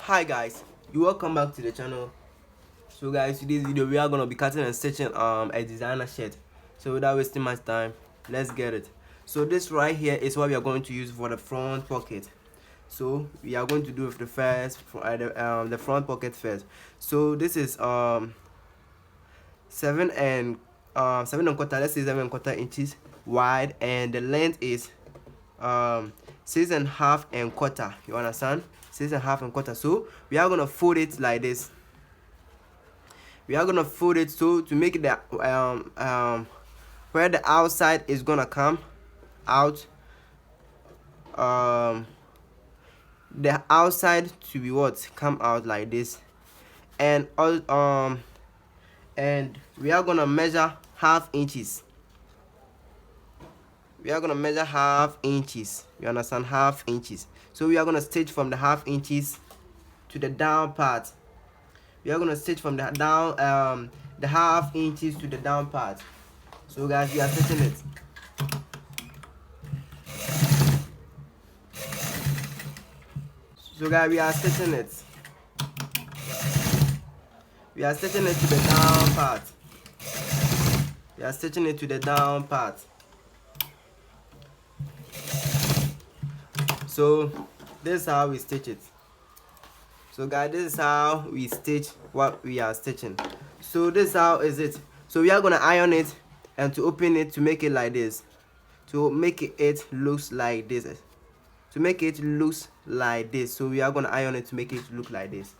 Hi guys, you welcome back to the channel. So guys, today's video we are gonna be cutting and stitching a designer shirt. So without wasting much time, let's get it. So this right here is what we are going to use for the front pocket. So we are going to do with the the front pocket first. So this is 7 and 7 1/4, let's say 7 1/4 inches wide, and the length is 6 1/2 1/4. You understand? 6 1/2 1/4. So we are gonna fold it like this. We are gonna fold it so to make the where the outside is gonna come out, the outside to be what come out like this, and all and we are gonna measure half inches. We are gonna measure half inches. You understand? Half inches. So we are gonna stitch from the half inches to the down part. We are gonna stitch from the down the half inches to the down part. So guys, we are stitching it. So guys, we are stitching it. We are stitching it to the down part. We are stitching it to the down part. So this is how we stitch it. So guys, this is how we stitch what we are stitching. So this is how is it. So we are gonna iron it and to open it to make it like this. To make it looks like this. To make it looks like this. So we are gonna iron it to make it look like this.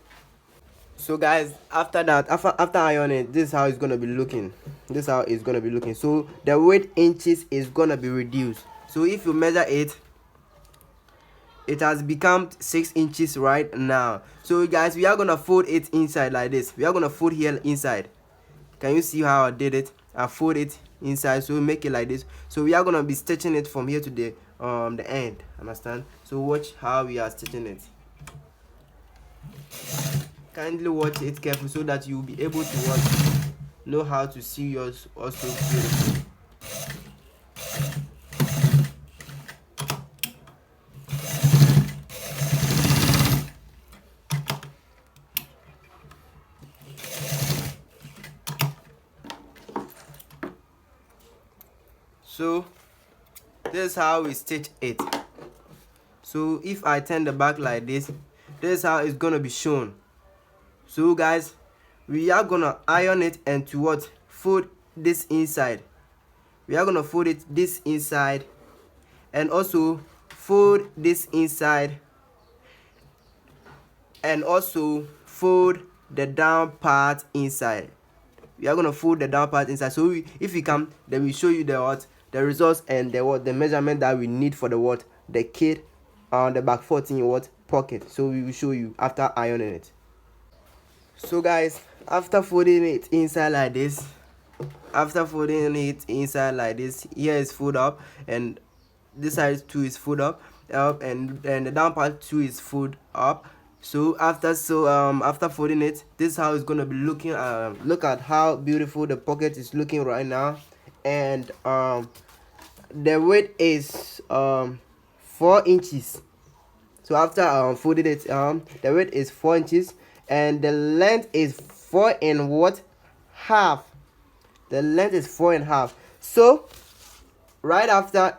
So guys, after that, after ironing, this is how it's gonna be looking. This is how it's gonna be looking. So the weight inches is gonna be reduced. So if you measure it, it has become 6 inches right now. So guys, we are gonna fold it inside like this. We are gonna fold here inside. Can you see how I did it? I fold it inside, so we make it like this. So we are gonna be stitching it from here to the end. Understand? So watch how we are stitching it. Kindly watch it carefully so that you will be able to know how to see yours also beautiful. So this is how we stitch it. So if I turn the back like this, this is how it's gonna be shown. So guys, we are gonna iron it and to what fold this inside. We are gonna fold it this inside and also fold this inside and also fold the down part inside. We are gonna fold the down part inside. So if we come, then we show you the results and the measurement that we need for the kit on the back 14 pocket. So we will show you after ironing it. So guys, after folding it inside like this, here is fold up, and this side too is fold up, and the down part too is fold up. So after folding it, this is how it's gonna be looking. Look at how beautiful the pocket is looking right now, and the weight is 4 inches. So after folding it, the weight is 4 inches, and the length is 4 1/2. The length is 4 1/2. So right after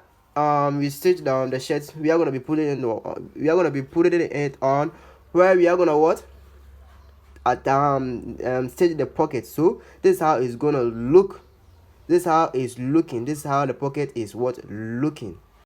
we stitch down the shirts, we are gonna be putting it on where we are gonna stitch the pocket. So this is how it's gonna look. This is how it's looking. This is how the pocket is looking.